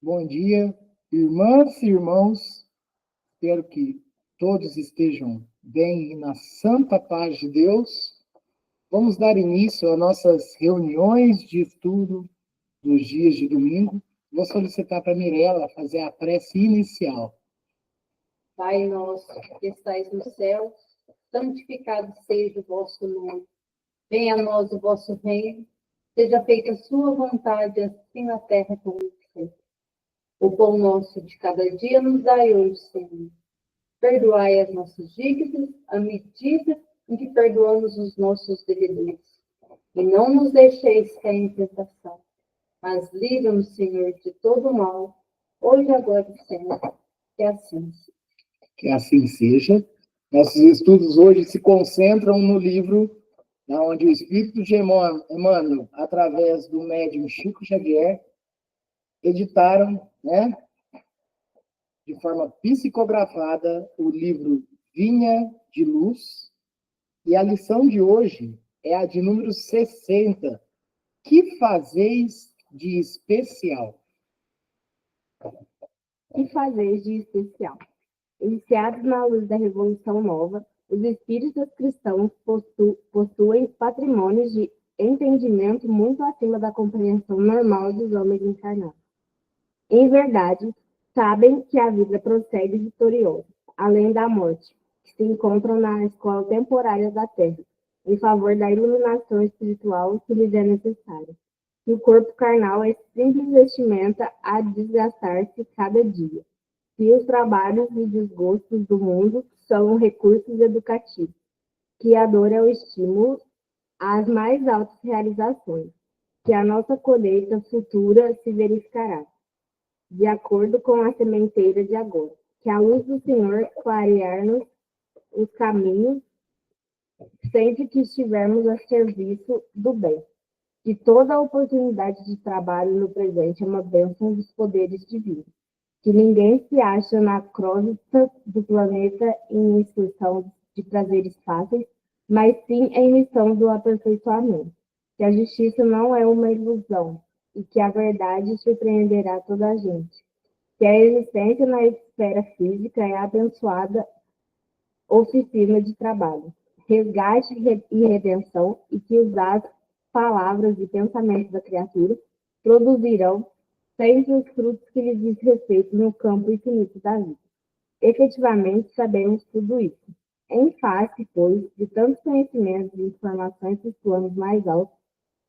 Bom dia, irmãs e irmãos. Espero que todos estejam bem e na santa paz de Deus. Vamos dar início às nossas reuniões de estudo nos dias de domingo. Vou solicitar para a Mirella fazer a prece inicial. Pai nosso que estais no céu, santificado seja o vosso nome. Venha a nós o vosso reino, seja feita a sua vontade, assim na terra como no céu. O pão nosso de cada dia nos dai hoje, Senhor. Perdoai as nossas dívidas, à medida em que perdoamos os nossos devedores. E não nos deixeis cair em tentação, mas livra-nos, Senhor, de todo mal, hoje, agora e sempre. Que assim seja. Que assim seja. Nossos estudos hoje se concentram no livro onde o Espírito de Emmanuel, através do médium Chico Xavier, editaram, de forma psicografada, o livro Vinha de Luz. E a lição de hoje é a de número 60. Que fazeis de especial? Que fazeis de especial? Iniciados na luz da Revolução Nova, os espíritas cristãos possuem patrimônios de entendimento muito acima da compreensão normal dos homens encarnados. Em verdade, sabem que a vida prossegue vitoriosa, além da morte, que se encontram na escola temporária da Terra, em favor da iluminação espiritual que lhes é necessária. E o corpo carnal é simples vestimenta a desgastar-se cada dia. Que os trabalhos e desgostos do mundo são recursos educativos, que a dor é o estímulo às mais altas realizações, que a nossa colheita futura se verificará, de acordo com a sementeira de agora, que a luz do Senhor clarear-nos os caminhos sempre que estivermos a serviço do bem, que toda oportunidade de trabalho no presente é uma bênção dos poderes divinos, que ninguém se acha na crônica do planeta em excursão de prazeres fáceis, mas sim em missão do aperfeiçoamento, que a justiça não é uma ilusão e que a verdade surpreenderá toda a gente, que a existência na esfera física é abençoada oficina de trabalho, resgate e redenção, e que as palavras e pensamentos da criatura produzirão sempre os frutos que lhes diz respeito no campo infinito da vida. Efetivamente, sabemos tudo isso. Em face, pois, de tantos conhecimentos e informações dos planos mais altos,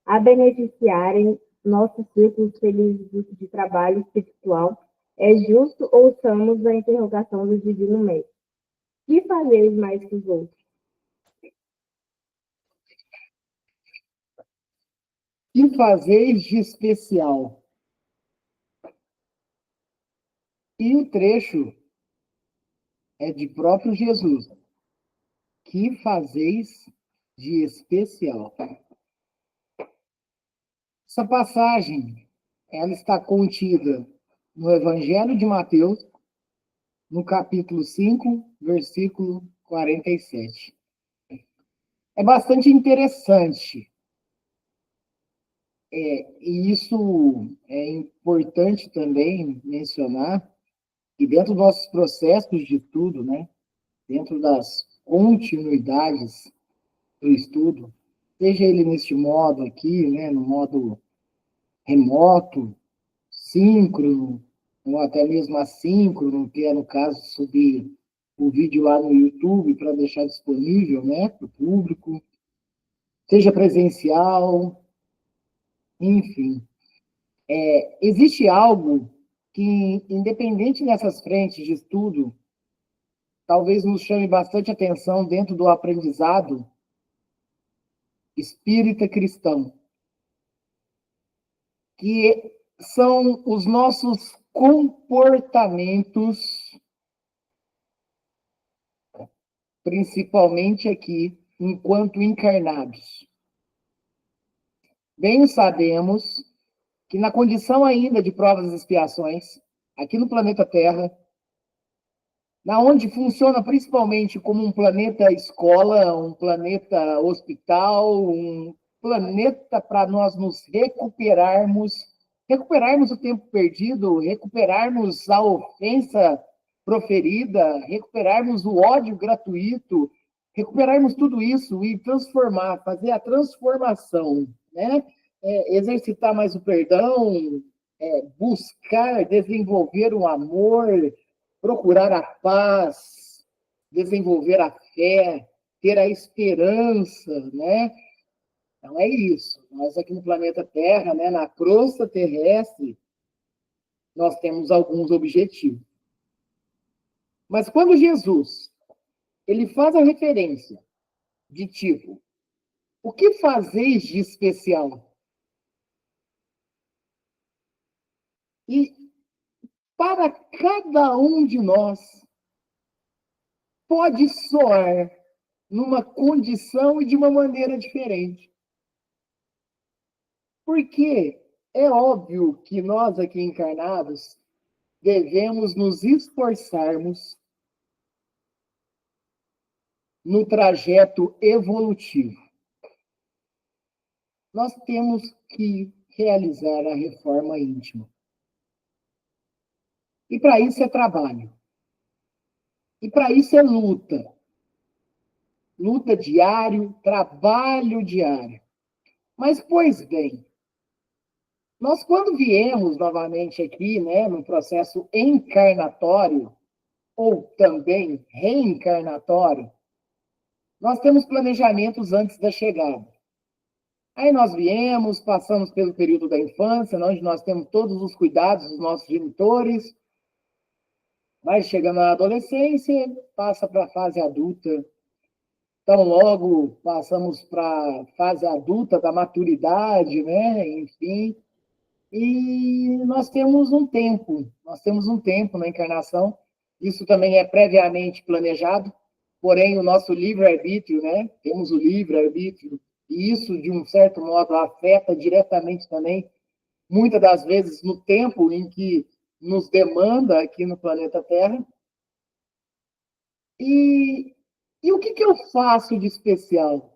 a beneficiarem nossos círculos felizes de trabalho espiritual, é justo ouçamos a interrogação do Divino Mestre. Que fazeis mais que os outros? Que fazeis de especial? E o trecho é de próprio Jesus. Que fazeis de especial? Essa passagem, ela está contida no Evangelho de Mateus, no capítulo 5, versículo 47. É bastante interessante. E isso é importante também mencionar, que dentro dos nossos processos de estudo, dentro das continuidades do estudo, seja ele neste modo aqui, no modo remoto, síncrono, ou até mesmo assíncrono, que é, no caso, subir o vídeo lá no YouTube para deixar disponível, para o público, seja presencial, enfim. Existe algo que, independente dessas frentes de estudo, talvez nos chame bastante atenção dentro do aprendizado espírita cristão, que são os nossos comportamentos, principalmente aqui, enquanto encarnados. Bem sabemos que na condição ainda de provas e expiações, aqui no planeta Terra, na onde funciona principalmente como um planeta escola, um planeta hospital, um planeta para nós nos recuperarmos recuperarmos o tempo perdido, recuperarmos a ofensa proferida, recuperarmos o ódio gratuito, recuperarmos tudo isso e transformar, fazer a transformação, né? Exercitar mais o perdão, buscar desenvolver o amor, procurar a paz, desenvolver a fé, ter a esperança, né? Então é isso. Nós aqui no planeta Terra, né, na crosta terrestre, nós temos alguns objetivos. Mas quando Jesus ele faz a referência de tipo, o que fazeis de especial? E para cada um de nós pode soar numa condição e de uma maneira diferente. Porque é óbvio que nós aqui encarnados devemos nos esforçarmos no trajeto evolutivo. Nós temos que realizar a reforma íntima. E para isso é trabalho. E para isso é luta. Luta diário, trabalho diário. Mas, pois bem, nós quando viemos novamente aqui, né, no processo encarnatório, ou também reencarnatório, nós temos planejamentos antes da chegada. Aí nós viemos, passamos pelo período da infância, onde nós temos todos os cuidados dos nossos genitores, vai chegando na adolescência, passa para a fase adulta. Então, logo passamos para a fase adulta da maturidade, né? Enfim, e nós temos um tempo na encarnação, isso também é previamente planejado, porém o nosso livre-arbítrio, né? Temos o livre-arbítrio, e isso, de um certo modo, afeta diretamente também, muitas das vezes, no tempo em que nos demanda aqui no planeta Terra. E o que eu faço de especial?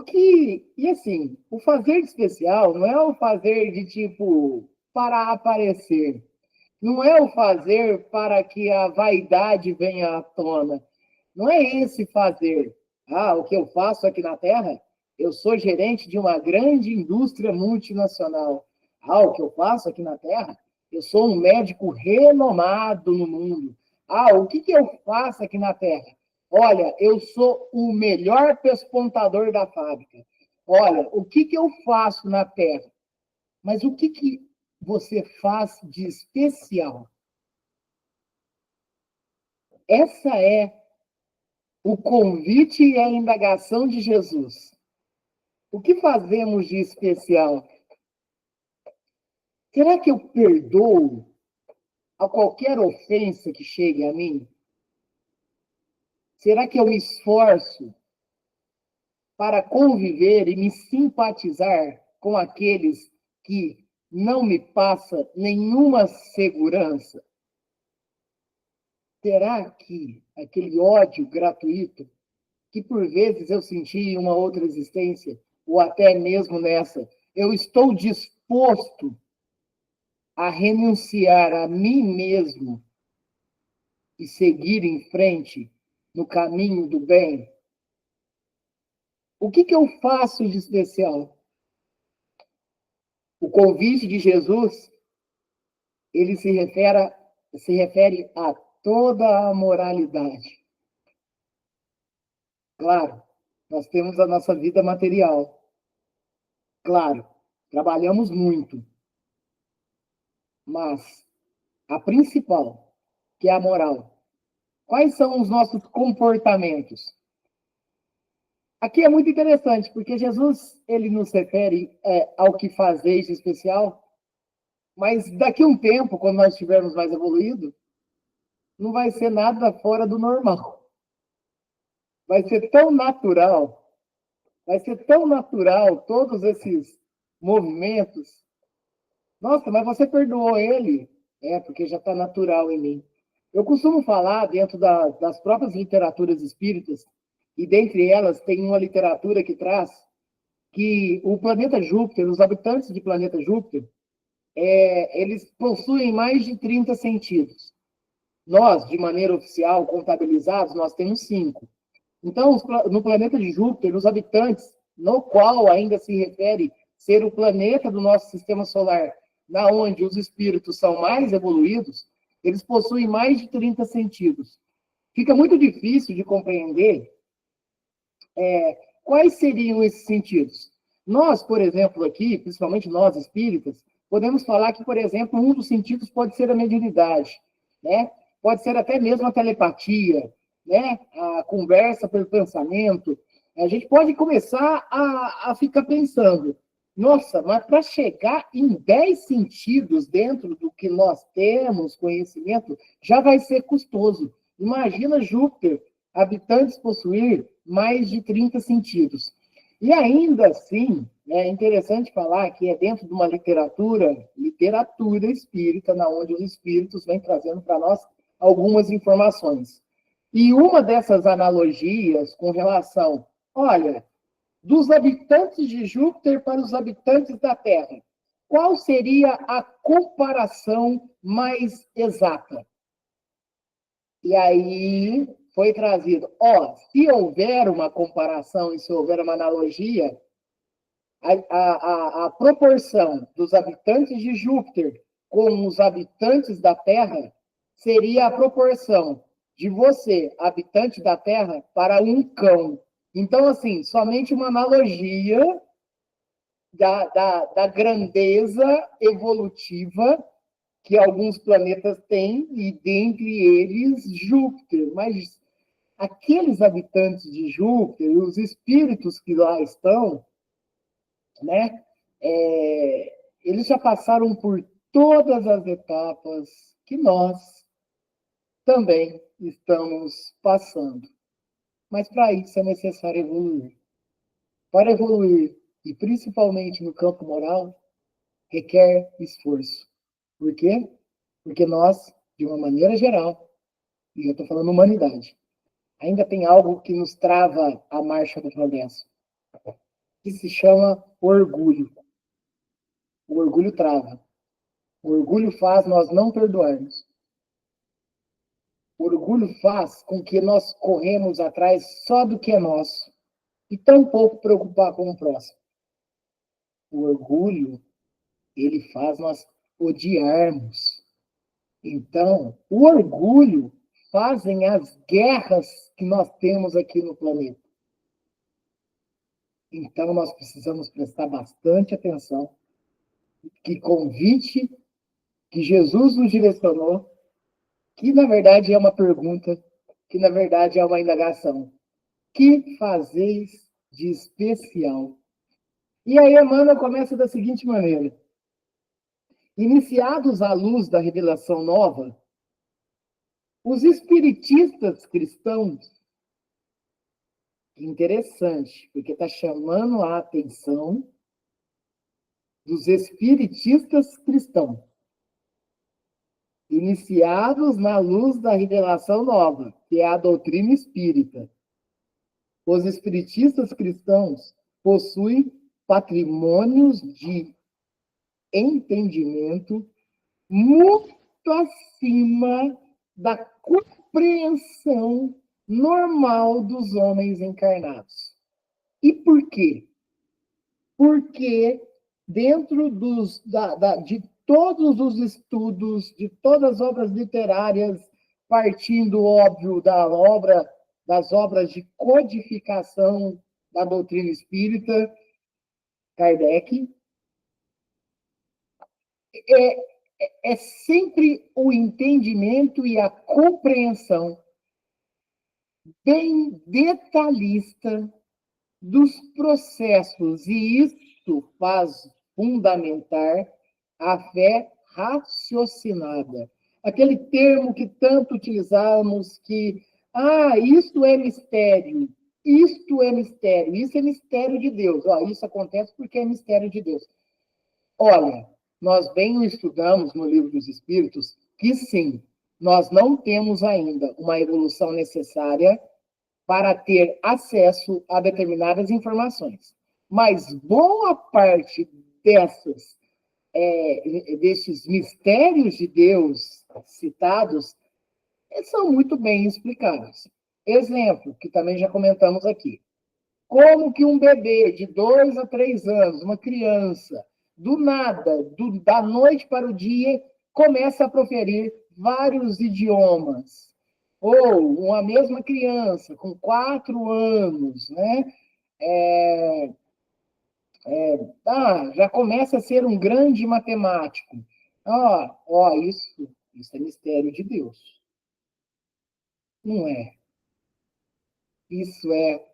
E assim, o fazer de especial não é o fazer de tipo para aparecer. Não é o fazer para que a vaidade venha à tona. Não é esse fazer. O que eu faço aqui na Terra? Eu sou gerente de uma grande indústria multinacional. O que eu faço aqui na Terra? Eu sou um médico renomado no mundo. O que eu faço aqui na Terra? Olha, eu sou o melhor pespontador da fábrica. Olha, o que eu faço na Terra? Mas o que você faz de especial? Essa é o convite e a indagação de Jesus. O que fazemos de especial? Será que eu perdoo a qualquer ofensa que chegue a mim? Será que eu me esforço para conviver e me simpatizar com aqueles que não me passam nenhuma segurança? Será que aquele ódio gratuito, que por vezes eu senti em uma outra existência, ou até mesmo nessa, eu estou disposto a renunciar a mim mesmo e seguir em frente no caminho do bem? O que eu faço de especial? O convite de Jesus, ele se refere a toda a moralidade. Claro, nós temos a nossa vida material. Claro, trabalhamos muito. Mas a principal, que é a moral. Quais são os nossos comportamentos? Aqui é muito interessante, porque Jesus, ele nos refere ao que fazeis de especial, mas daqui a um tempo, quando nós estivermos mais evoluídos, não vai ser nada fora do normal. Vai ser tão natural todos esses movimentos. Nossa, mas você perdoou ele? Porque já está natural em mim. Eu costumo falar dentro das próprias literaturas espíritas, e dentre elas tem uma literatura que traz que o planeta Júpiter, os habitantes do planeta Júpiter, eles possuem mais de 30 sentidos. Nós, de maneira oficial, contabilizados, nós temos 5. Então, no planeta de Júpiter, os habitantes, no qual ainda se refere ser o planeta do nosso sistema solar, na onde os espíritos são mais evoluídos, eles possuem mais de 30 sentidos. Fica muito difícil de compreender quais seriam esses sentidos. Nós, por exemplo, aqui, principalmente nós espíritas, podemos falar que, por exemplo, um dos sentidos pode ser a mediunidade, né? Pode ser até mesmo a telepatia, né? A conversa pelo pensamento. A gente pode começar a ficar pensando, nossa, mas para chegar em 10 sentidos dentro do que nós temos, conhecimento, já vai ser custoso. Imagina Júpiter, habitantes possuir mais de 30 sentidos. E ainda assim, é interessante falar que é dentro de uma literatura espírita, na onde os espíritos vêm trazendo para nós algumas informações. E uma dessas analogias com relação, olha, dos habitantes de Júpiter para os habitantes da Terra, qual seria a comparação mais exata? E aí foi trazido, se houver uma comparação e se houver uma analogia, a proporção dos habitantes de Júpiter com os habitantes da Terra seria a proporção de você, habitante da Terra, para um cão. Então, assim, somente uma analogia da grandeza evolutiva que alguns planetas têm, e dentre eles Júpiter. Mas aqueles habitantes de Júpiter, os espíritos que lá estão, né, eles já passaram por todas as etapas que nós também estamos passando. Mas para isso é necessário evoluir. Para evoluir, e principalmente no campo moral, requer esforço. Por quê? Porque nós, de uma maneira geral, e eu estou falando humanidade, ainda tem algo que nos trava a marcha do progresso, que se chama orgulho. O orgulho trava. O orgulho faz nós não perdoarmos. O orgulho faz com que nós corremos atrás só do que é nosso e tão pouco preocupar com o próximo. O orgulho, ele faz nós odiarmos. Então, o orgulho fazem as guerras que nós temos aqui no planeta. Então, nós precisamos prestar bastante atenção. Que convite que Jesus nos direcionou, que na verdade é uma pergunta, que na verdade é uma indagação. Que fazeis de especial? E aí Emmanuel começa da seguinte maneira. Iniciados à luz da revelação nova, os espiritistas cristãos, interessante, porque está chamando a atenção dos espiritistas cristãos, iniciados na luz da revelação nova, que é a doutrina espírita. Os espiritistas cristãos possuem patrimônios de entendimento muito acima da compreensão normal dos homens encarnados. E por quê? Porque dentro de todos os estudos, de todas as obras literárias, partindo, óbvio, das obras de codificação da doutrina espírita, Kardec, é sempre o entendimento e a compreensão bem detalhista dos processos, e isso faz fundamentar a fé raciocinada. Aquele termo que tanto utilizamos, que, isto é mistério, isto é mistério, isso é mistério de Deus. Isso acontece porque é mistério de Deus. Olha, nós bem estudamos no Livro dos Espíritos que, sim, nós não temos ainda uma evolução necessária para ter acesso a determinadas informações. Mas boa parte desses mistérios de Deus citados são muito bem explicados. Exemplo, que também já comentamos aqui. Como que um bebê de 2 a 3 anos, uma criança, do nada, da noite para o dia, começa a proferir vários idiomas. Ou uma mesma criança, com 4 anos, né? Já começa a ser um grande matemático. Isso é mistério de Deus. Não é. Isso é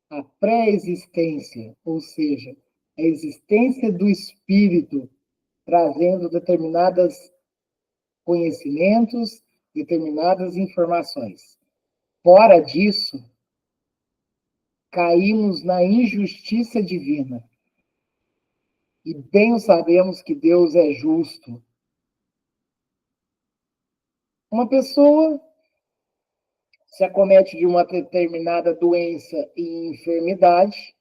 a pré-existência, ou seja, a existência do Espírito trazendo determinados conhecimentos, determinadas informações. Fora disso, caímos na injustiça divina. E bem sabemos que Deus é justo. Uma pessoa se acomete de uma determinada doença e enfermidade,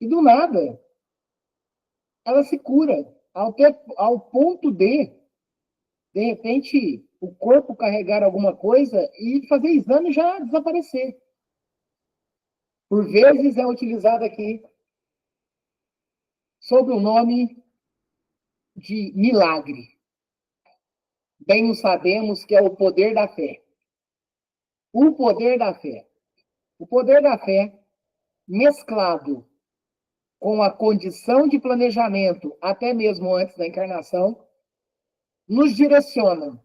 e do nada, ela se cura, ao ponto de repente, o corpo carregar alguma coisa e fazer exame e já desaparecer. Por vezes é utilizado aqui sob o nome de milagre. Bem o sabemos que é o poder da fé. O poder da fé. O poder da fé, mesclado com a condição de planejamento, até mesmo antes da encarnação, nos direciona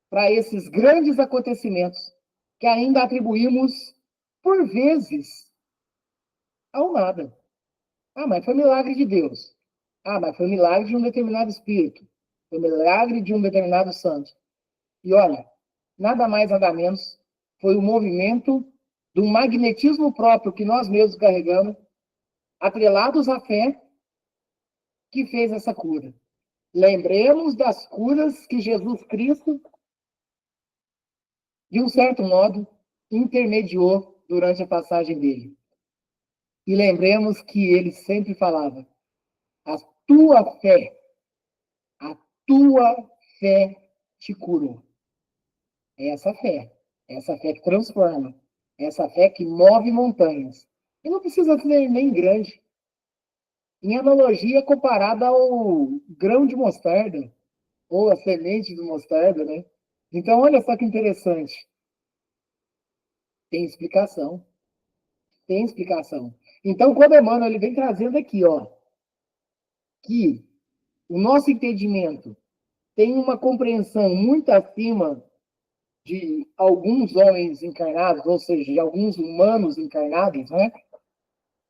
para esses grandes acontecimentos que ainda atribuímos, por vezes, ao nada. Mas foi milagre de Deus. Mas foi milagre de um determinado espírito. Foi milagre de um determinado santo. E olha, nada mais, nada menos, foi o movimento do magnetismo próprio que nós mesmos carregamos, atrelados à fé, que fez essa cura. Lembremos das curas que Jesus Cristo, de um certo modo, intermediou durante a passagem dele. E lembremos que ele sempre falava: a tua fé te curou. É essa fé que transforma, essa fé que move montanhas. E não precisa ser nem grande. Em analogia comparada ao grão de mostarda, ou a semente de mostarda, né? Então, olha só que interessante. Tem explicação. Tem explicação. Então, quando Emmanuel ele vem trazendo aqui, que o nosso entendimento tem uma compreensão muito acima de alguns homens encarnados, ou seja, de alguns humanos encarnados, né?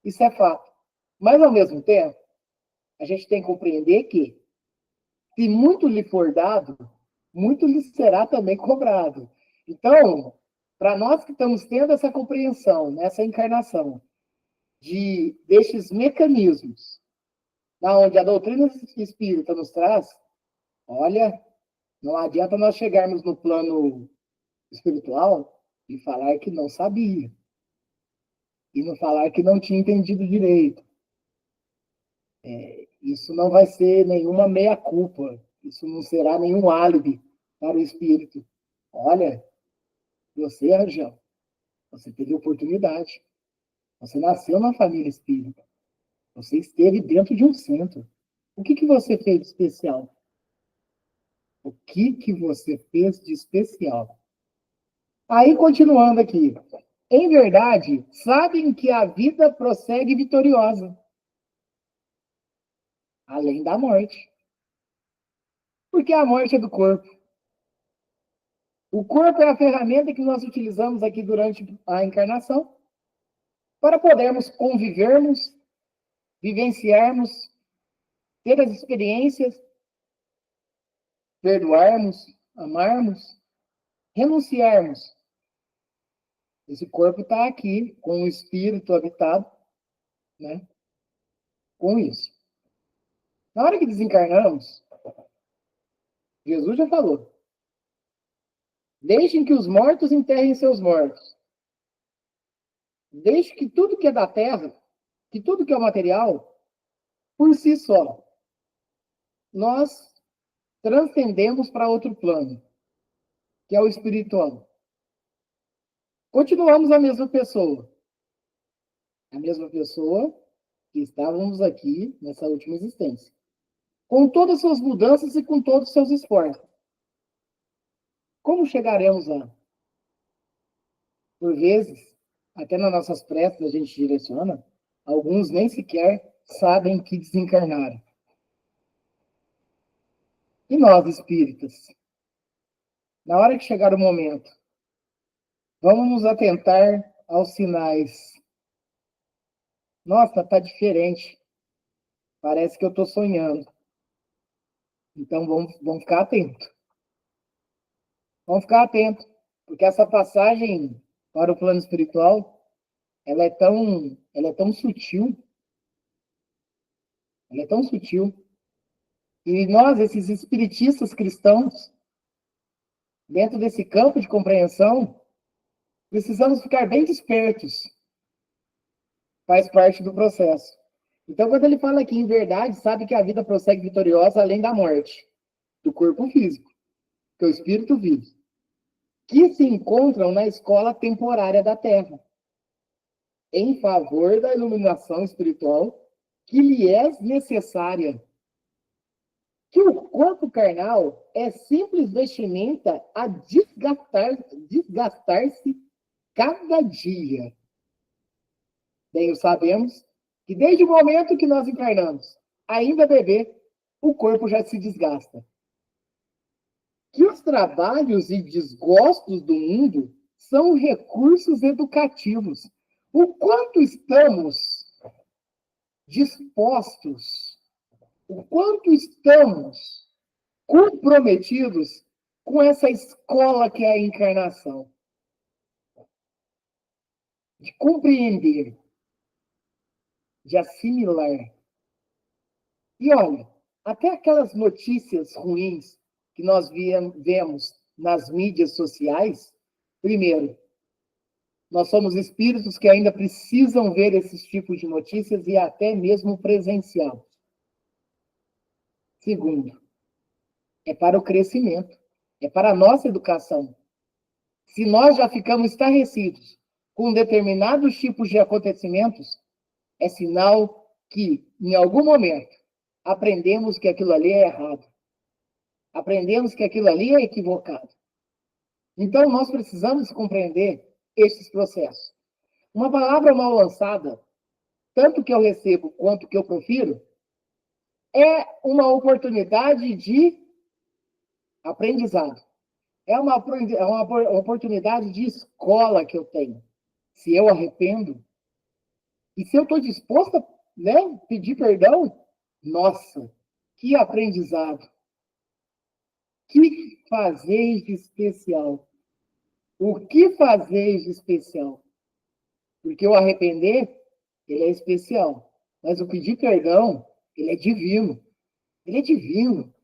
Isso é fato. Mas, ao mesmo tempo, a gente tem que compreender que, se muito lhe for dado, muito lhe será também cobrado. Então, para nós que estamos tendo essa compreensão, nessa encarnação, destes mecanismos, onde a doutrina espírita nos traz, olha, não adianta nós chegarmos no plano espiritual e falar que não sabia. E não falar que não tinha entendido direito. Isso não vai ser nenhuma meia-culpa. Isso não será nenhum álibi para o espírito. Olha, você, Rangel, você teve oportunidade. Você nasceu na família espírita. Você esteve dentro de um centro. O que você fez de especial? O que você fez de especial? Aí, continuando aqui. Em verdade, sabem que a vida prossegue vitoriosa, além da morte. Porque a morte é do corpo. O corpo é a ferramenta que nós utilizamos aqui durante a encarnação para podermos convivermos, vivenciarmos, ter as experiências, perdoarmos, amarmos, renunciarmos. Esse corpo está aqui, com o espírito habitado, né? Com isso. Na hora que desencarnamos, Jesus já falou: deixem que os mortos enterrem seus mortos. Deixe que tudo que é da terra que tudo que é material, por si só, nós transcendemos para outro plano, que é o espiritual. Continuamos a mesma pessoa. A mesma pessoa que estávamos aqui nessa última existência. Com todas as suas mudanças e com todos os seus esforços. Como chegaremos lá? Por vezes, até nas nossas preces a gente direciona, alguns nem sequer sabem que desencarnaram. E nós, espíritas, na hora que chegar o momento, vamos nos atentar aos sinais. Nossa, tá diferente. Parece que eu estou sonhando. Então vamos ficar atentos. Vamos ficar atentos, porque essa passagem para o plano espiritual, ela é tão sutil. Ela é tão sutil. E nós, esses espiritistas cristãos, dentro desse campo de compreensão, precisamos ficar bem despertos. Faz parte do processo. Então, quando ele fala aqui em verdade, sabe que a vida prossegue vitoriosa além da morte, do corpo físico, que é o espírito vive, que se encontram na escola temporária da Terra, em favor da iluminação espiritual que lhe é necessária. Que o corpo carnal é simples vestimenta a desgastar-se cada dia. Bem, o sabemos que desde o momento que nós encarnamos, ainda bebê, o corpo já se desgasta. Que os trabalhos e desgostos do mundo são recursos educativos. O quanto estamos dispostos, o quanto estamos comprometidos com essa escola que é a encarnação. De compreender, de assimilar. E olha, até aquelas notícias ruins que nós vemos nas mídias sociais, primeiro, nós somos espíritos que ainda precisam ver esses tipos de notícias e até mesmo presencial. Segundo, é para o crescimento, é para a nossa educação. Se nós já ficamos estarrecidos com determinados tipos de acontecimentos, é sinal que, em algum momento, aprendemos que aquilo ali é errado. Aprendemos que aquilo ali é equivocado. Então, nós precisamos compreender esses processos. Uma palavra mal lançada, tanto que eu recebo quanto que eu profiro, é uma oportunidade de aprendizado. É uma oportunidade de escola que eu tenho. Se eu arrependo, e se eu estou disposto a pedir perdão, nossa, que aprendizado. Que fazeis de especial? O que fazeis de especial? Porque o arrepender, ele é especial. Mas o pedir perdão, ele é divino. Ele é divino.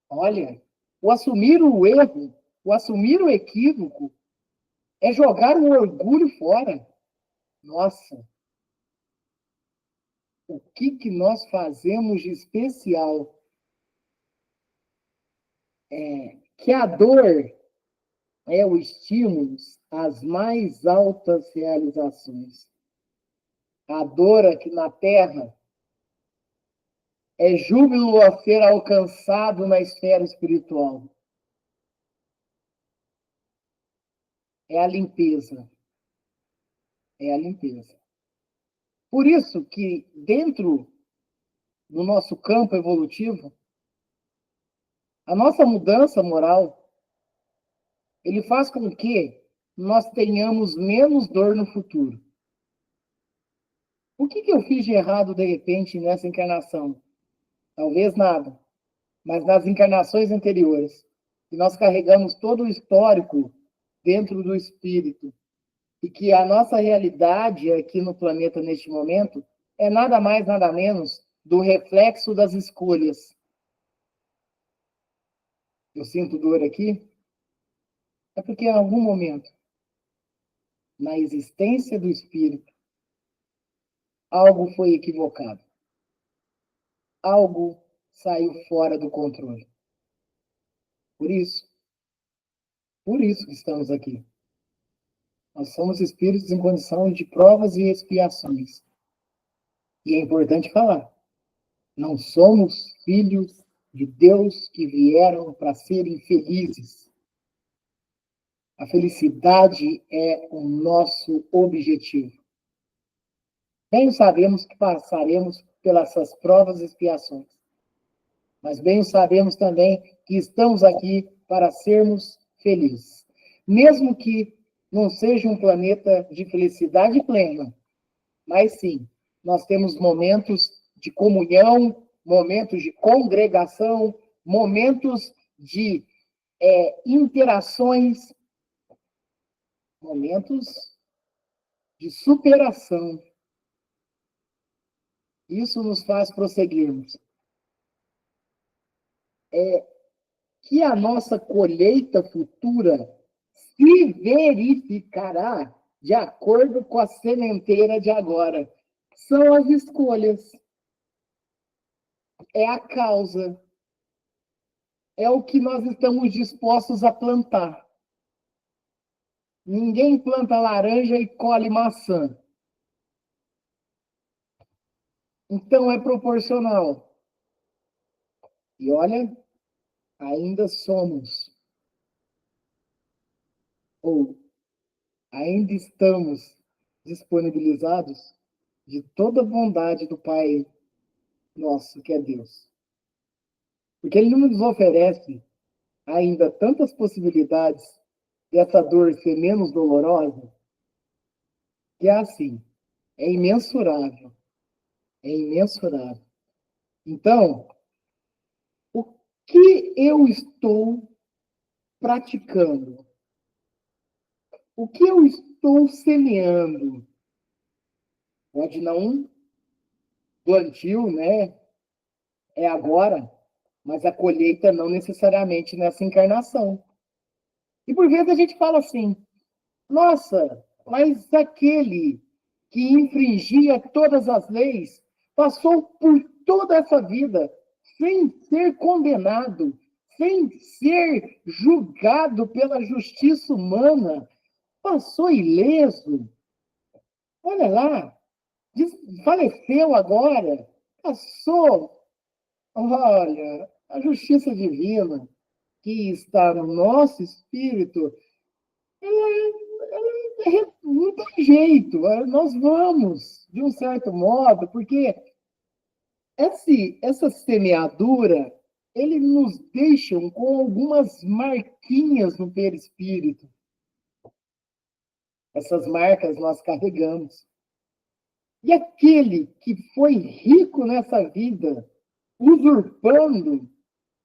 Olha, o assumir o erro, o assumir o equívoco, é jogar o orgulho fora. Nossa, o que nós fazemos de especial? Que a dor é o estímulo às mais altas realizações. A dor aqui na Terra é júbilo a ser alcançado na esfera espiritual. É a limpeza. É a limpeza. Por isso que dentro do nosso campo evolutivo, a nossa mudança moral, ele faz com que nós tenhamos menos dor no futuro. O que eu fiz de errado, de repente, nessa encarnação? Talvez nada. Mas nas encarnações anteriores, que nós carregamos todo o histórico dentro do espírito, e que a nossa realidade aqui no planeta, neste momento, é nada mais, nada menos do reflexo das escolhas. Eu sinto dor aqui, é porque em algum momento, na existência do espírito, algo foi equivocado. Algo saiu fora do controle. Por isso que estamos aqui. Nós somos espíritos em condição de provas e expiações. E é importante falar, não somos filhos de Deus que vieram para serem felizes. A felicidade é o nosso objetivo. Bem sabemos que passaremos pelas essas provas e expiações. Mas bem sabemos também que estamos aqui para sermos felizes. Mesmo que não seja um planeta de felicidade plena, mas sim, nós temos momentos de comunhão, momentos de congregação, momentos de interações, momentos de superação. Isso nos faz prosseguirmos. Que a nossa colheita futura se verificará de acordo com a sementeira de agora. São as escolhas. É a causa. É o que nós estamos dispostos a plantar. Ninguém planta laranja e colhe maçã. Então é proporcional. E olha, ainda somos, ou ainda estamos disponibilizados de toda a bondade do Pai nosso, que é Deus. Porque Ele não nos oferece ainda tantas possibilidades dessa dor ser menos dolorosa, que é assim, é imensurável. É imensurável. Então, o que eu estou praticando? O que eu estou semeando? Pode não, plantio, né? É agora, mas a colheita não necessariamente nessa encarnação. E por vezes a gente fala assim, nossa, mas aquele que infringia todas as leis passou por toda essa vida sem ser condenado, sem ser julgado pela justiça humana, passou ileso. Olha lá, faleceu agora, passou. Olha, a justiça divina que está no nosso espírito, não tem jeito, nós vamos, de um certo modo, porque essa semeadura, ele nos deixam com algumas marquinhas no perispírito. Essas marcas nós carregamos. E aquele que foi rico nessa vida, usurpando,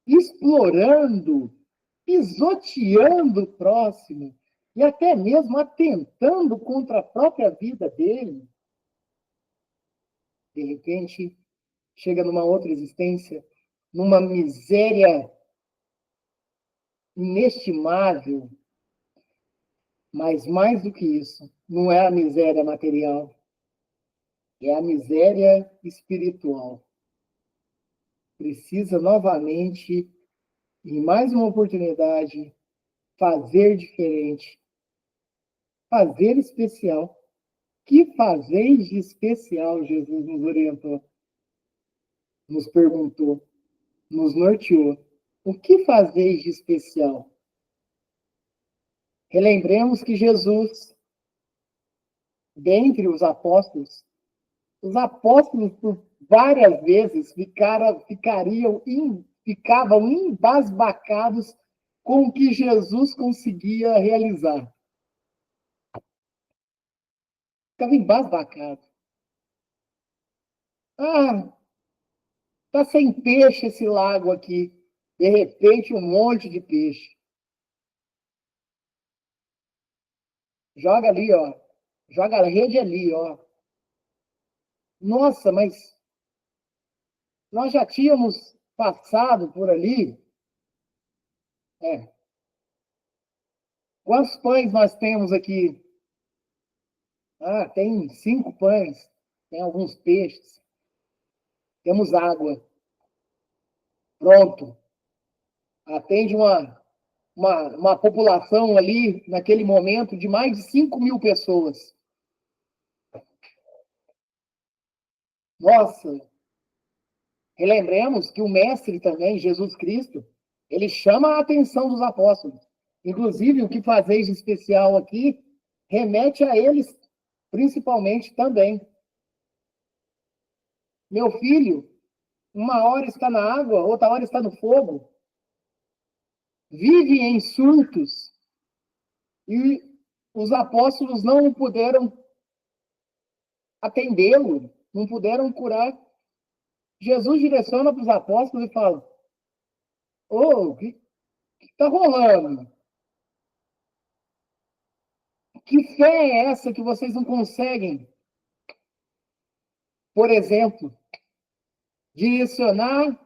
explorando, pisoteando o próximo e até mesmo atentando contra a própria vida dele, de repente chega numa outra existência, numa miséria inestimável, mas mais do que isso, não é a miséria material, é a miséria espiritual. Precisa novamente, em mais uma oportunidade, fazer diferente, fazer especial. Que fazeis de especial? Jesus nos orientou, nos perguntou, nos norteou. O que fazeis de especial? Relembremos que Jesus, dentre os apóstolos por várias vezes ficavam embasbacados com o que Jesus conseguia realizar. Ficava embasbacado. Ah, tá sem peixe esse lago aqui. De repente, um monte de peixe. Joga ali, ó. Joga a rede ali, ó. Nossa, mas nós já tínhamos passado por ali. Quantos pães nós temos aqui? Ah, tem 5 pães. tem alguns peixes, temos água. Pronto. Atende uma população ali, naquele momento, de mais de 5.000 pessoas. Nossa! Relembremos que o Mestre também, Jesus Cristo, ele chama a atenção dos apóstolos. Inclusive, o que fazeis de especial aqui remete a eles, principalmente também. Meu filho, uma hora está na água, outra hora está no fogo. Vive em surtos. E os apóstolos não puderam atendê-lo, não puderam curar. Jesus direciona para os apóstolos e fala: ô, o que está rolando? Que fé é essa que vocês não conseguem, por exemplo, direcionar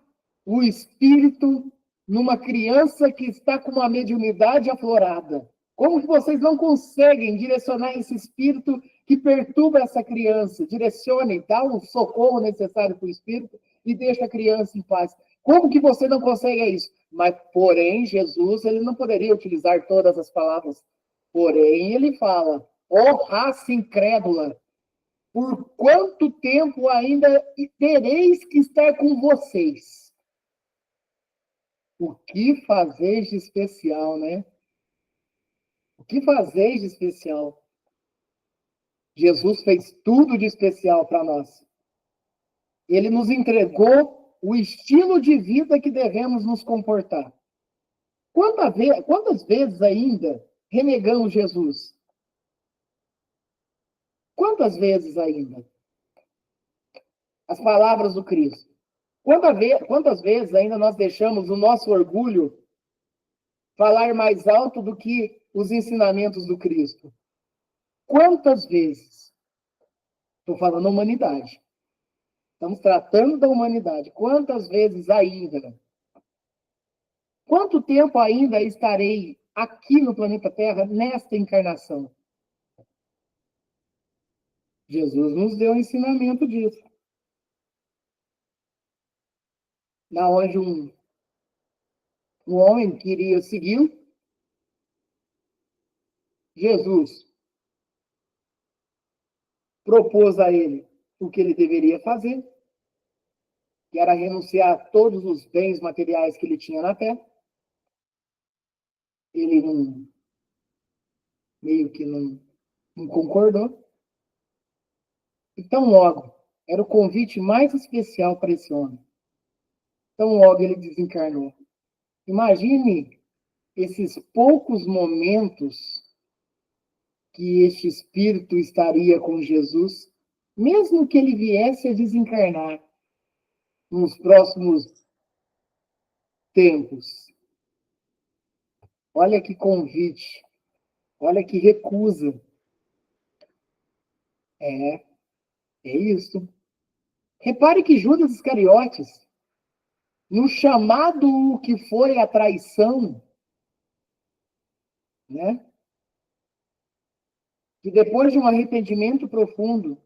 o espírito numa criança que está com uma mediunidade aflorada? Como que vocês não conseguem direcionar esse espírito que perturba essa criança? Direcionem, dá o socorro necessário para o espírito e deixa a criança em paz. Como que você não consegue isso? Mas, porém, Jesus, ele não poderia utilizar todas as palavras. Porém, ele fala: ó raça incrédula, por quanto tempo ainda tereis que estar com vocês? O que fazeis de especial, né? O que fazeis de especial? Jesus fez tudo de especial para nós. Ele nos entregou o estilo de vida que devemos nos comportar. Quantas vezes ainda renegamos Jesus? Quantas vezes ainda? As palavras do Cristo. Quantas vezes ainda nós deixamos o nosso orgulho falar mais alto do que os ensinamentos do Cristo? Quantas vezes? Estou falando da humanidade. Estamos tratando da humanidade. Quantas vezes ainda? Quanto tempo ainda estarei aqui no planeta Terra, nesta encarnação? Jesus nos deu o ensinamento disso. Na onde um homem queria segui-lo, Jesus propôs a ele o que ele deveria fazer, que era renunciar a todos os bens materiais que ele tinha na terra. Ele meio que não concordou. Então, logo, era o convite mais especial para esse homem. Então, logo, ele desencarnou. Imagine esses poucos momentos que este espírito estaria com Jesus, mesmo que ele viesse a desencarnar nos próximos tempos. Olha que convite, olha que recusa. É isso. Repare que Judas Iscariotes, no chamado que foi a traição, né? Que depois de um arrependimento profundo,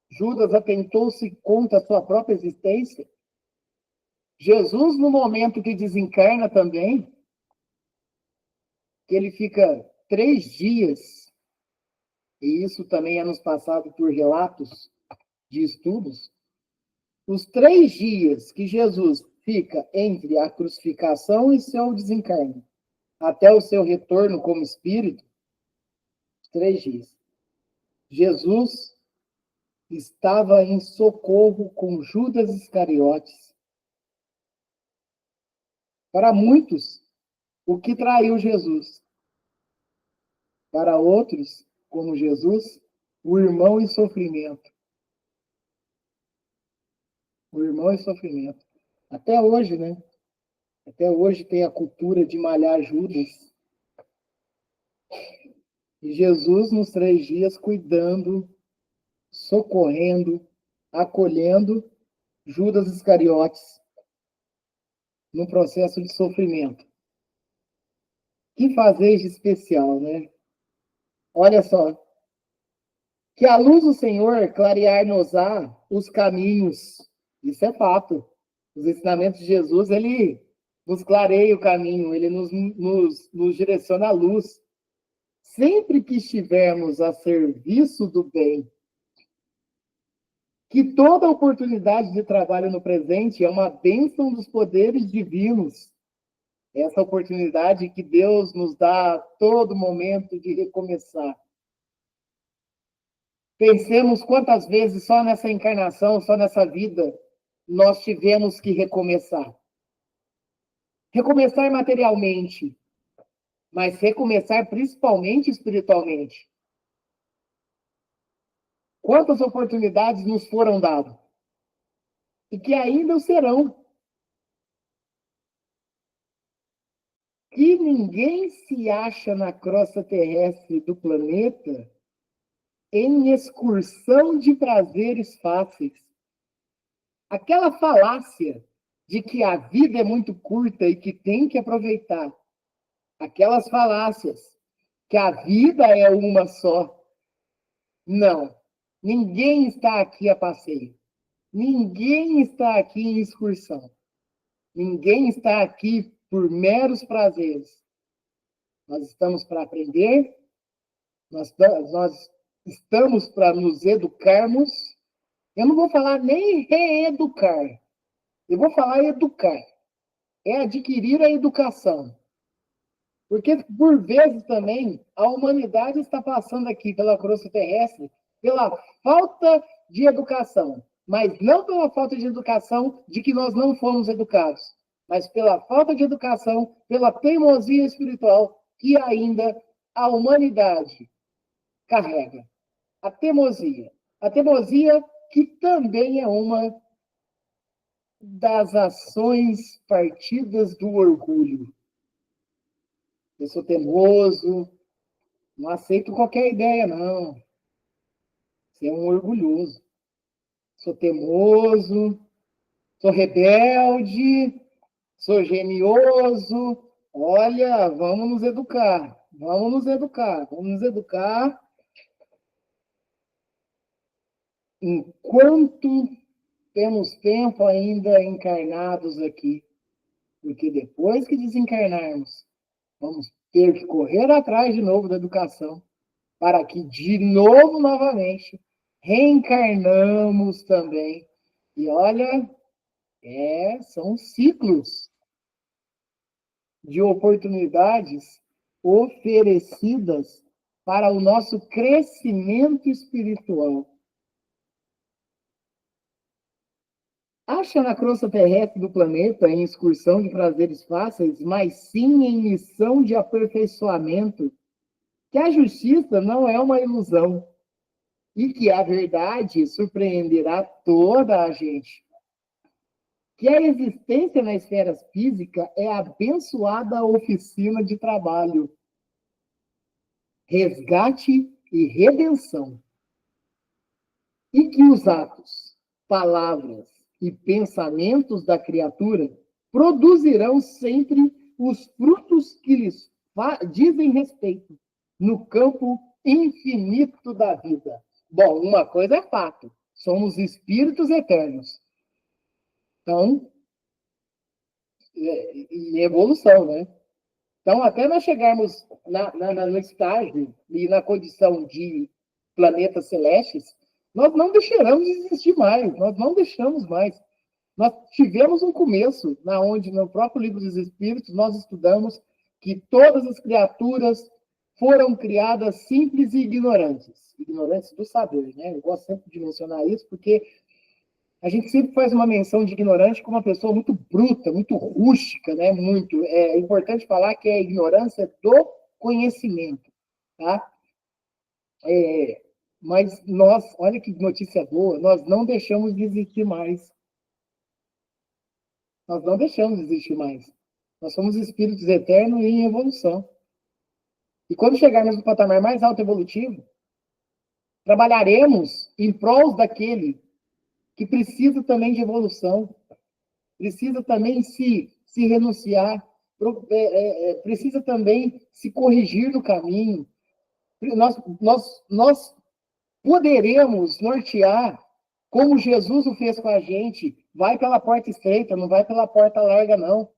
Judas atentou-se contra a sua própria existência. Jesus, no momento que desencarna também, que ele fica 3 dias, e isso também é nos passado por relatos de estudos, os 3 dias que Jesus fica entre a crucificação e seu desencarne, até o seu retorno como espírito, 3 dias, Jesus estava em socorro com Judas Iscariotes. Para muitos, o que traiu Jesus. Para outros, como Jesus, o irmão em sofrimento. O irmão em sofrimento. Até hoje, né? Até hoje tem a cultura de malhar Judas. E Jesus, nos 3 dias, cuidando, socorrendo, acolhendo Judas Iscariotes no processo de sofrimento. Que fazeis de especial, né? Olha só. Que a luz do Senhor clarear-nos-á os caminhos. Isso é fato. Os ensinamentos de Jesus, ele nos clareia o caminho, ele nos direciona à luz. Sempre que estivermos a serviço do bem, que toda oportunidade de trabalho no presente é uma bênção dos poderes divinos. Essa oportunidade que Deus nos dá a todo momento de recomeçar. Pensemos quantas vezes só nessa encarnação, só nessa vida, nós tivemos que recomeçar. Recomeçar materialmente, mas recomeçar principalmente espiritualmente. Quantas oportunidades nos foram dadas? E que ainda o serão. Que ninguém se acha na crosta terrestre do planeta em excursão de prazeres fáceis. Aquela falácia de que a vida é muito curta e que tem que aproveitar. Aquelas falácias que a vida é uma só. Não. Ninguém está aqui a passeio. Ninguém está aqui em excursão. Ninguém está aqui por meros prazeres. Nós estamos para aprender, nós estamos para nos educarmos. Eu não vou falar nem reeducar. Eu vou falar educar. É adquirir a educação. Porque, por vezes, também, a humanidade está passando aqui pela crosta terrestre pela falta de educação. Mas não pela falta de educação de que nós não fomos educados, mas pela falta de educação, pela teimosia espiritual que ainda a humanidade carrega. A teimosia. A teimosia que também é uma das ações partidas do orgulho. Eu sou teimoso, não aceito qualquer ideia, não. Você é um orgulhoso. Sou teimoso, sou rebelde, sou genioso. Olha, vamos nos educar, vamos nos educar, vamos nos educar. Enquanto temos tempo ainda encarnados aqui, porque depois que desencarnarmos, vamos ter que correr atrás de novo da educação, para que de novo, novamente, reencarnamos também. E olha, são ciclos de oportunidades oferecidas para o nosso crescimento espiritual. Acha na crosta terrestre do planeta em excursão de prazeres fáceis, mas sim em missão de aperfeiçoamento, que a justiça não é uma ilusão e que a verdade surpreenderá toda a gente. Que a existência na esfera física é a abençoada oficina de trabalho, resgate e redenção. E que os atos, palavras e pensamentos da criatura produzirão sempre os frutos que lhes dizem respeito no campo infinito da vida. Bom, uma coisa é fato, somos espíritos eternos. Então, em evolução, né? Então, até nós chegarmos no estágio e na condição de planetas celestes, nós não deixaremos de existir mais, nós não deixamos mais. Nós tivemos um começo, onde no próprio Livro dos Espíritos nós estudamos que todas as criaturas foram criadas simples e ignorantes do saber, né? Eu gosto sempre de mencionar isso, porque a gente sempre faz uma menção de ignorante como uma pessoa muito bruta, muito rústica, né? É importante falar que é a ignorância do conhecimento, tá? Mas nós, olha que notícia boa, nós não deixamos de existir mais. Nós não deixamos de existir mais. Nós somos espíritos eternos e em evolução. E quando chegarmos no patamar mais alto evolutivo, trabalharemos em prol daquele que precisa também de evolução, precisa também se renunciar, precisa também se corrigir no caminho. Nós poderemos nortear como Jesus o fez com a gente. Vai pela porta estreita, não vai pela porta larga, não.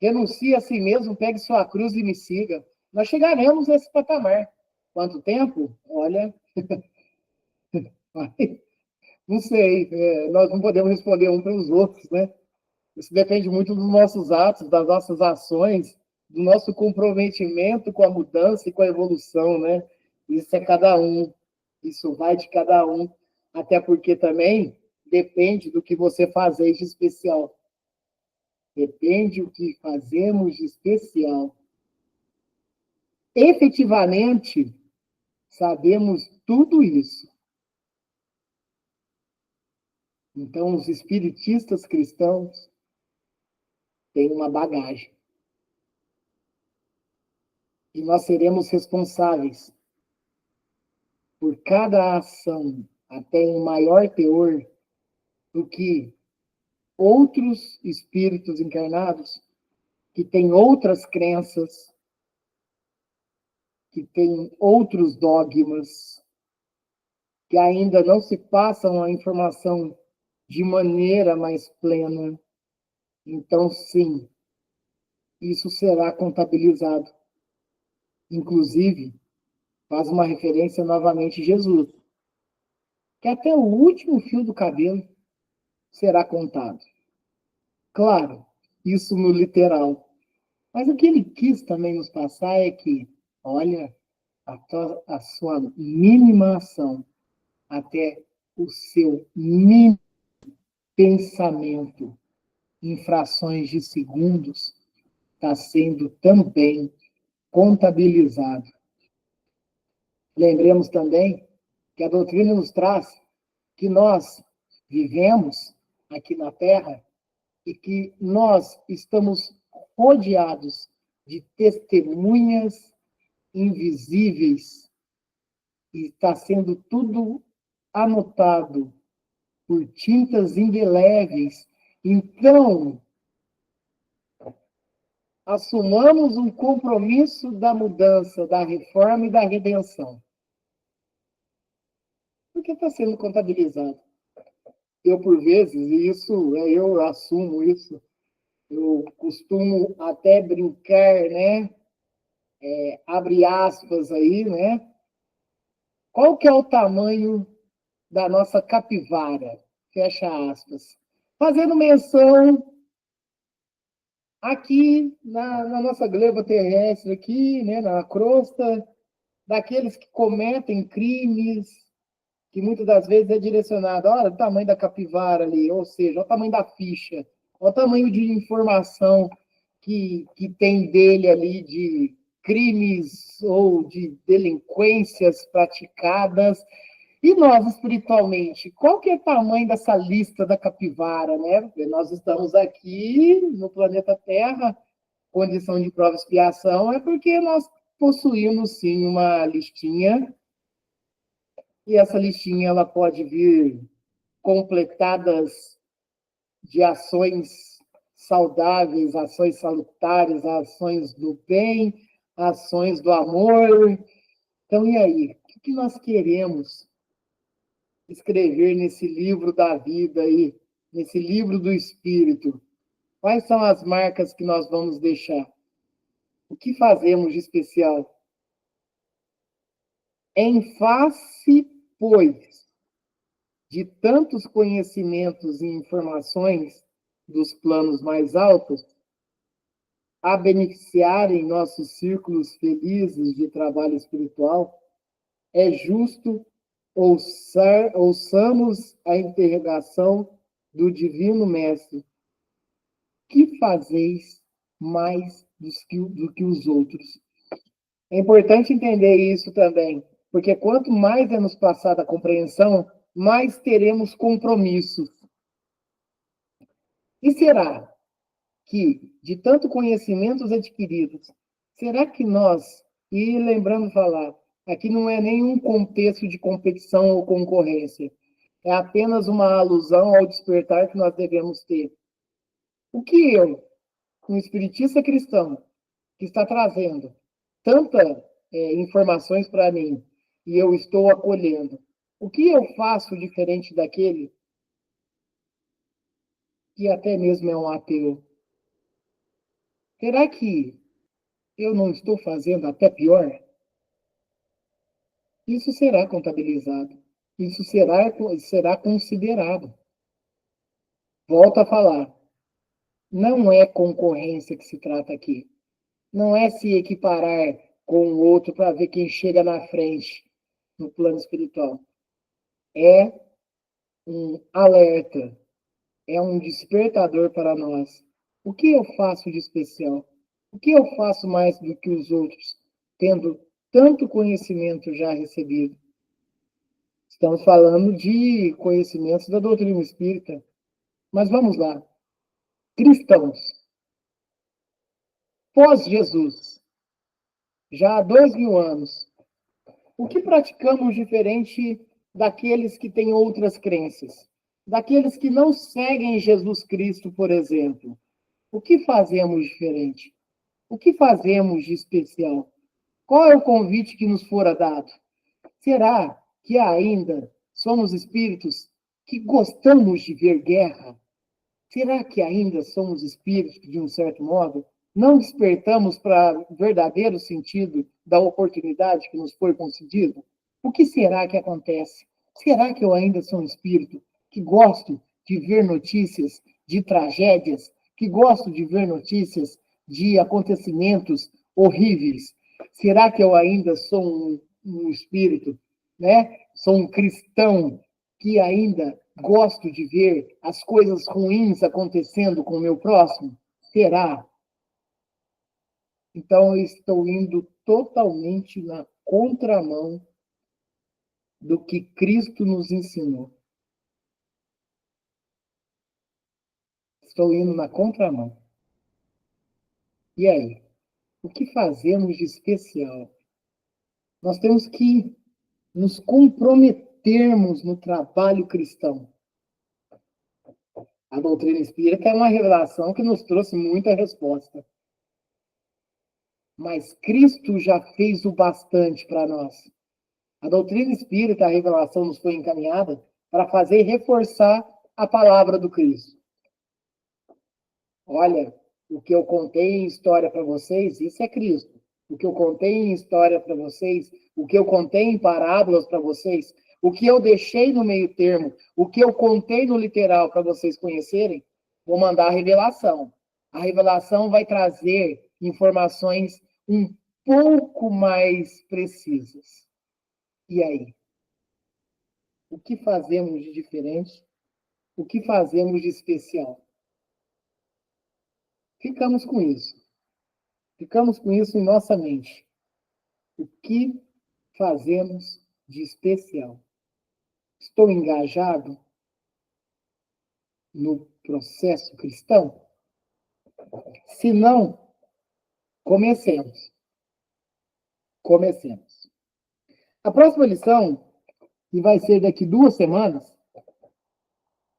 Renuncie a si mesmo, pegue sua cruz e me siga. Nós chegaremos nesse patamar. Quanto tempo? Olha, não sei. Nós não podemos responder um para os outros, né? Isso depende muito dos nossos atos, das nossas ações, do nosso comprometimento com a mudança e com a evolução, né? Isso é cada um. Isso vai de cada um. Até porque também depende do que você fazer de especial. Depende do que fazemos de especial. Efetivamente, sabemos tudo isso. Então, os espiritistas cristãos têm uma bagagem. E nós seremos responsáveis por cada ação, até em maior teor, do que outros espíritos encarnados que têm outras crenças, que têm outros dogmas, que ainda não se passam a informação de maneira mais plena. Então, sim, isso será contabilizado. Inclusive, faz uma referência novamente a Jesus, que até o último fio do cabelo será contado. Claro, isso no literal. Mas o que ele quis também nos passar é que, olha, a sua mínima ação, até o seu mínimo pensamento, em frações de segundos, está sendo também contabilizado. Lembremos também que a doutrina nos traz que nós vivemos aqui na Terra e que nós estamos rodeados de testemunhas invisíveis e está sendo tudo anotado por tintas indeléveis. Então, assumamos um compromisso da mudança, da reforma e da redenção. Porque está sendo contabilizado. Eu, por vezes, e isso, eu assumo isso, eu costumo até brincar, né? Abre aspas aí, né? Qual que é o tamanho da nossa capivara? Fecha aspas. Fazendo menção aqui na nossa gleba terrestre, aqui, né, na crosta, daqueles que cometem crimes, que muitas das vezes é direcionado, olha o tamanho da capivara ali, ou seja, olha o tamanho da ficha, olha o tamanho de informação que tem dele ali de crimes ou de delinquências praticadas. E nós, espiritualmente, qual que é o tamanho dessa lista da capivara, né? Porque nós estamos aqui no planeta Terra, condição de prova e expiação, é porque nós possuímos, sim, uma listinha, e essa listinha ela pode vir completadas de ações saudáveis, ações salutares, ações do bem, ações do amor. Então, e aí? O que nós queremos escrever nesse livro da vida aí, nesse livro do Espírito? Quais são as marcas que nós vamos deixar? O que fazemos de especial? Em face, pois, de tantos conhecimentos e informações dos planos mais altos, a beneficiarem nossos círculos felizes de trabalho espiritual, é justo ouçamos a interrogação do Divino Mestre: que fazeis mais do que os outros? É importante entender isso também, porque quanto mais é nos passada a compreensão, mais teremos compromissos. E será que, de tanto conhecimentos adquiridos, será que nós, e lembrando falar, aqui não é nenhum contexto de competição ou concorrência, é apenas uma alusão ao despertar que nós devemos ter. O que eu, um espiritista cristão, que está trazendo tantas informações para mim, e eu estou acolhendo, O que eu faço diferente daquele que até mesmo é um ateu? Será que eu não estou fazendo até pior? Isso será contabilizado. Isso será considerado. Volto a falar. Não é concorrência que se trata aqui. Não é se equiparar com o outro para ver quem chega na frente no plano espiritual. É um alerta, é um despertador para nós. O que eu faço de especial? O que eu faço mais do que os outros, tendo tanto conhecimento já recebido? Estamos falando de conhecimentos da doutrina espírita. Mas vamos lá. Cristãos, pós-Jesus, já há 2000 anos, o que praticamos diferente daqueles que têm outras crenças? Daqueles que não seguem Jesus Cristo, por exemplo? O que fazemos diferente? O que fazemos de especial? Qual é o convite que nos fora dado? Será que ainda somos espíritos que gostamos de ver guerra? Será que ainda somos espíritos que, de um certo modo, não despertamos para o verdadeiro sentido da oportunidade que nos foi concedida? O que será que acontece? Será que eu ainda sou um espírito que gosto de ver notícias de tragédias, que gosto de ver notícias de acontecimentos horríveis? Será que eu ainda sou um espírito, né? Sou um cristão que ainda gosto de ver as coisas ruins acontecendo com o meu próximo? Será? Então, eu estou indo totalmente na contramão do que Cristo nos ensinou. Estou indo na contramão. E aí? O que fazemos de especial? Nós temos que nos comprometermos no trabalho cristão. A doutrina espírita é uma revelação que nos trouxe muita resposta. Mas Cristo já fez o bastante para nós. A doutrina espírita, a revelação nos foi encaminhada para fazer reforçar a palavra do Cristo. Olha, o que eu contei em história para vocês, isso é Cristo. O que eu contei em história para vocês, o que eu contei em parábolas para vocês, o que eu deixei no meio termo, o que eu contei no literal para vocês conhecerem, vou mandar a revelação. A revelação vai trazer informações um pouco mais precisas. E aí? O que fazemos de diferente? O que fazemos de especial? Ficamos com isso. Ficamos com isso em nossa mente. O que fazemos de especial? Estou engajado no processo cristão? Se não, comecemos. Comecemos. A próxima lição, que vai ser daqui 2 semanas,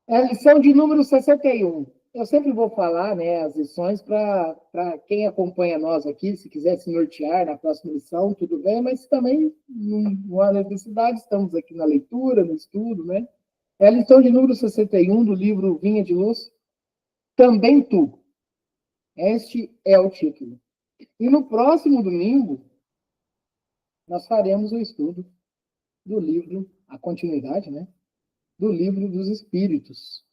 é a lição de número 61. Eu sempre vou falar, né, as lições para quem acompanha nós aqui, se quiser se nortear na próxima lição, tudo bem, mas também não há necessidade, estamos aqui na leitura, no estudo, né? É a lição de número 61 do livro Vinha de Luz, Também Tu. Este é o título. E no próximo domingo, nós faremos o estudo do livro, a continuidade, né? Do livro dos Espíritos.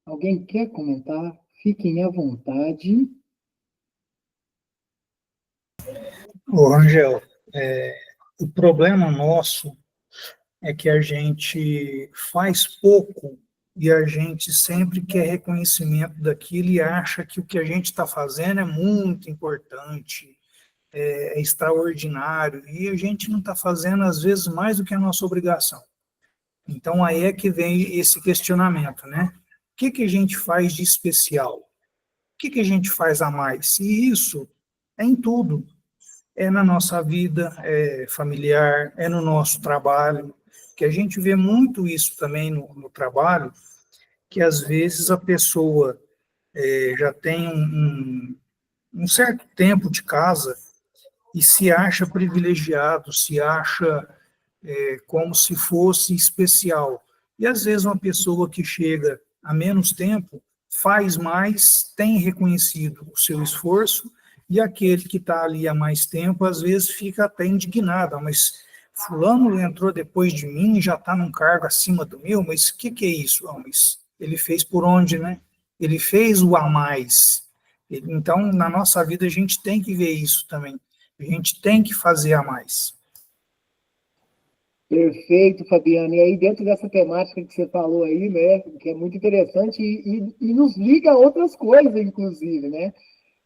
Alguém quer comentar? Fiquem à vontade. Ô, Rangel, o problema nosso é que a gente faz pouco e a gente sempre quer reconhecimento daquilo e acha que o que a gente está fazendo é muito importante, é extraordinário, e a gente não está fazendo, às vezes, mais do que a nossa obrigação. Então, aí é que vem esse questionamento, né? O que a gente faz de especial? O que a gente faz a mais? E isso é em tudo. É na nossa vida familiar, é no nosso trabalho, que a gente vê muito isso também no trabalho, que às vezes a pessoa já tem um certo tempo de casa e se acha privilegiado, se acha como se fosse especial. E às vezes uma pessoa que chega há menos tempo faz mais, tem reconhecido o seu esforço, e aquele que está ali há mais tempo, às vezes fica até indignado, mas fulano entrou depois de mim, já está num cargo acima do meu, mas o que é isso? Mas ele fez por onde, né? Ele fez o a mais. Então, na nossa vida, a gente tem que ver isso também. A gente tem que fazer a mais. Perfeito, Fabiano. E aí, dentro dessa temática que você falou aí, né, que é muito interessante e nos liga a outras coisas, inclusive, né?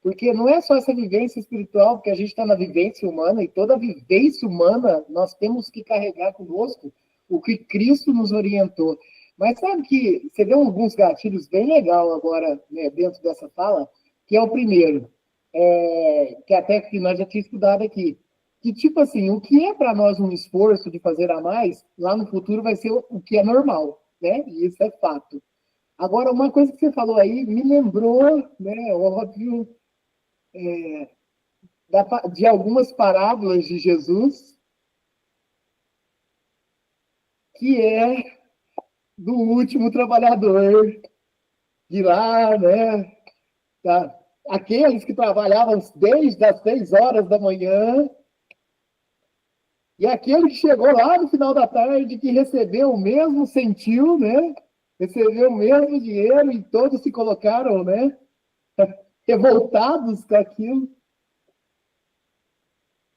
Porque não é só essa vivência espiritual, porque a gente está na vivência humana, e toda vivência humana nós temos que carregar conosco o que Cristo nos orientou. Mas sabe que você deu alguns gatilhos bem legal agora, né, dentro dessa fala, que é o primeiro, que até que nós já tínhamos estudado aqui. Que, tipo assim, o que é para nós um esforço de fazer a mais, lá no futuro vai ser o que é normal, né? E isso é fato. Agora, uma coisa que você falou aí me lembrou, né, óbvio, de algumas parábolas de Jesus, que é do último trabalhador, de lá, né, aqueles que trabalhavam desde as 6 horas da manhã, e aquele que chegou lá no final da tarde, que recebeu o mesmo, sentiu, né, recebeu o mesmo dinheiro, e todos se colocaram, né, revoltados com aquilo.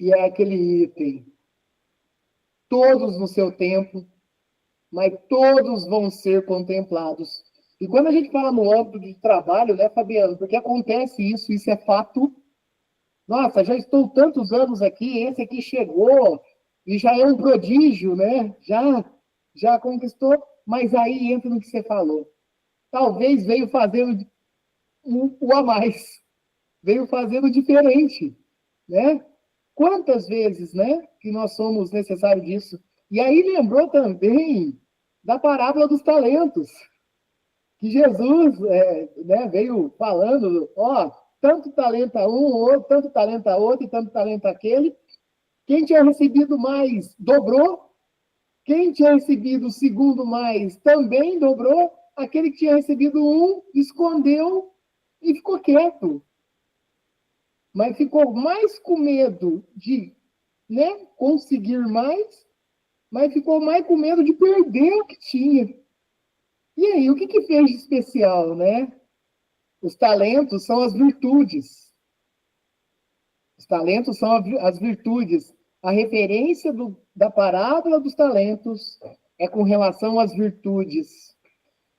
E é aquele item, todos no seu tempo, mas todos vão ser contemplados. E quando a gente fala no âmbito de trabalho, né, Fabiano, porque acontece isso é fato. Nossa, já estou tantos anos aqui, esse aqui chegou e já é um prodígio, né? Já conquistou, mas aí entra no que você falou. Talvez veio fazendo o a mais, veio fazendo diferente, né? Quantas vezes, né, que nós somos necessários disso? E aí lembrou também da parábola dos talentos, que Jesus né, veio falando, ó, tanto talento a um, outro, tanto talento a outro, e tanto talento aquele. Quem tinha recebido mais, dobrou. Quem tinha recebido o segundo mais, também dobrou. Aquele que tinha recebido um, escondeu e ficou quieto. Mas ficou mais com medo de, né, conseguir mais, mas ficou mais com medo de perder o que tinha. E aí, o que fez de especial, né? Os talentos são as virtudes. Os talentos são as virtudes. A referência da parábola dos talentos é com relação às virtudes.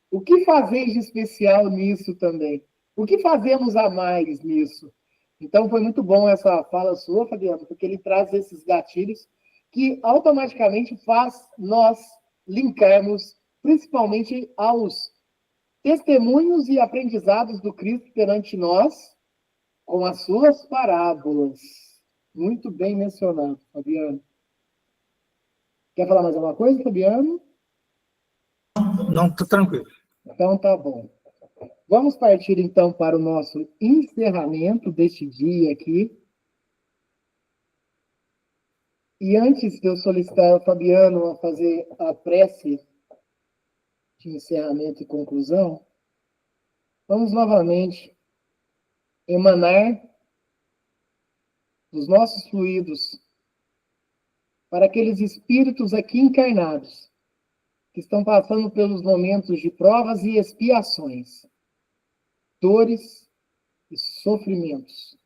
O que fazeis de especial nisso também? O que fazemos a mais nisso? Então, foi muito bom essa fala sua, Fabiano, porque ele traz esses gatilhos que automaticamente faz nós linkarmos principalmente aos testemunhos e aprendizados do Cristo perante nós com as suas parábolas. Muito bem mencionado, Fabiano. Quer falar mais alguma coisa, Fabiano? Não, está tranquilo. Então, tá bom. Vamos partir, então, para o nosso encerramento deste dia aqui. E antes de eu solicitar ao Fabiano a fazer a prece de encerramento e conclusão, vamos novamente emanar dos nossos fluidos para aqueles espíritos aqui encarnados que estão passando pelos momentos de provas e expiações, dores e sofrimentos,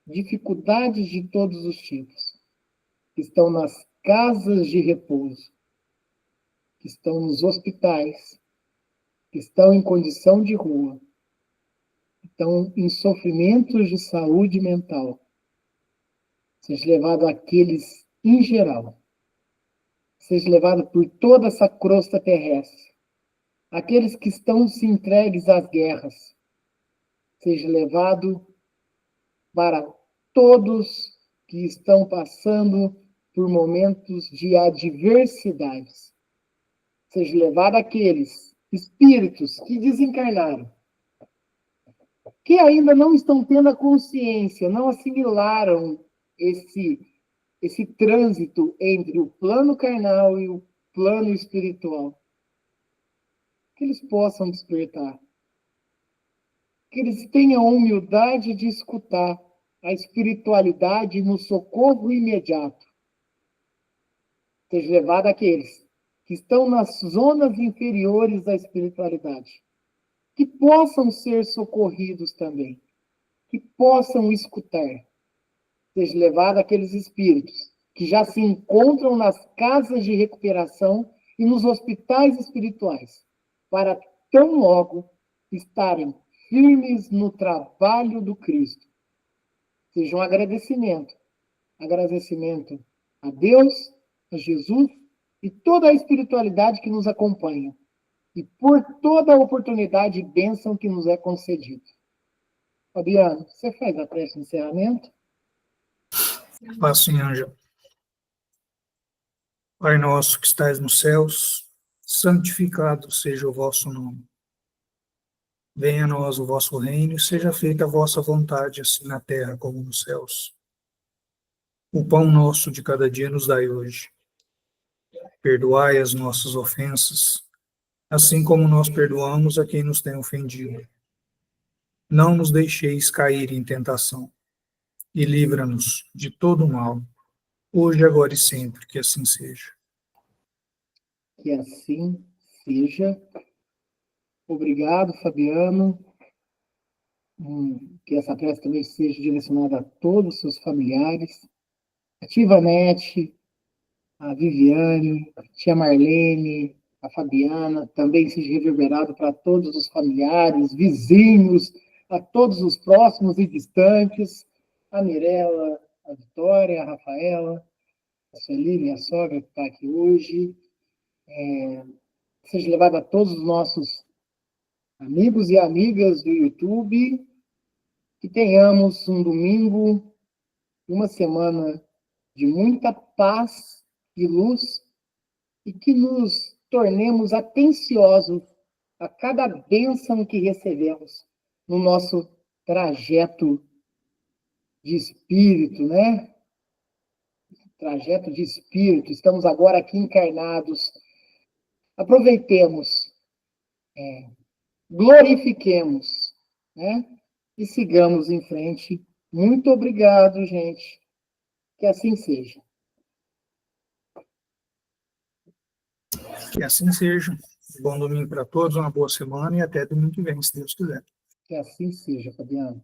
dificuldades de todos os tipos, que estão nas casas de repouso, que estão nos hospitais, que estão em condição de rua, que estão em sofrimentos de saúde mental. Seja levado àqueles em geral. Seja levado por toda essa crosta terrestre. Aqueles que estão se entregues às guerras. Seja levado para todos que estão passando por momentos de adversidades. Seja levado àqueles espíritos que desencarnaram, que ainda não estão tendo a consciência, não assimilaram esse esse trânsito entre o plano carnal e o plano espiritual. Que eles possam despertar. Que eles tenham a humildade de escutar a espiritualidade no socorro imediato. Seja levado àqueles que estão nas zonas inferiores da espiritualidade. Que possam ser socorridos também. Que possam escutar. Seja levado àqueles espíritos que já se encontram nas casas de recuperação e nos hospitais espirituais, para tão logo estarem firmes no trabalho do Cristo. Seja um agradecimento. Agradecimento a Deus, a Jesus e toda a espiritualidade que nos acompanha. E por toda a oportunidade e bênção que nos é concedida. Fabiano, você faz a prece de encerramento? Faço sim, Ângelo. Pai nosso que estais nos céus, santificado seja o vosso nome. Venha a nós o vosso reino e seja feita a vossa vontade, assim na terra como nos céus. O pão nosso de cada dia nos dai hoje. Perdoai as nossas ofensas, assim como nós perdoamos a quem nos tem ofendido. Não nos deixeis cair em tentação, e livra-nos de todo o mal, hoje, agora e sempre, que assim seja. Que assim seja. Obrigado, Fabiano. Que essa prece também seja direcionada a todos os seus familiares. A tia Ivanete, a Viviane, a tia Marlene, a Fabiana, também seja reverberado para todos os familiares, vizinhos, a todos os próximos e distantes, a Mirella, a Vitória, a Rafaela, a Sueli, minha sogra, que está aqui hoje. Seja levado a todos os nossos amigos e amigas do YouTube, que tenhamos um domingo, uma semana de muita paz e luz, e que nos tornemos atenciosos a cada bênção que recebemos no nosso trajeto de espírito, né? Trajeto de espírito. Estamos agora aqui encarnados. Aproveitemos, glorifiquemos, né? E sigamos em frente. Muito obrigado, gente. Que assim seja. Que assim seja. Bom domingo para todos, uma boa semana e até domingo que vem, se Deus quiser. Que assim seja, Fabiano.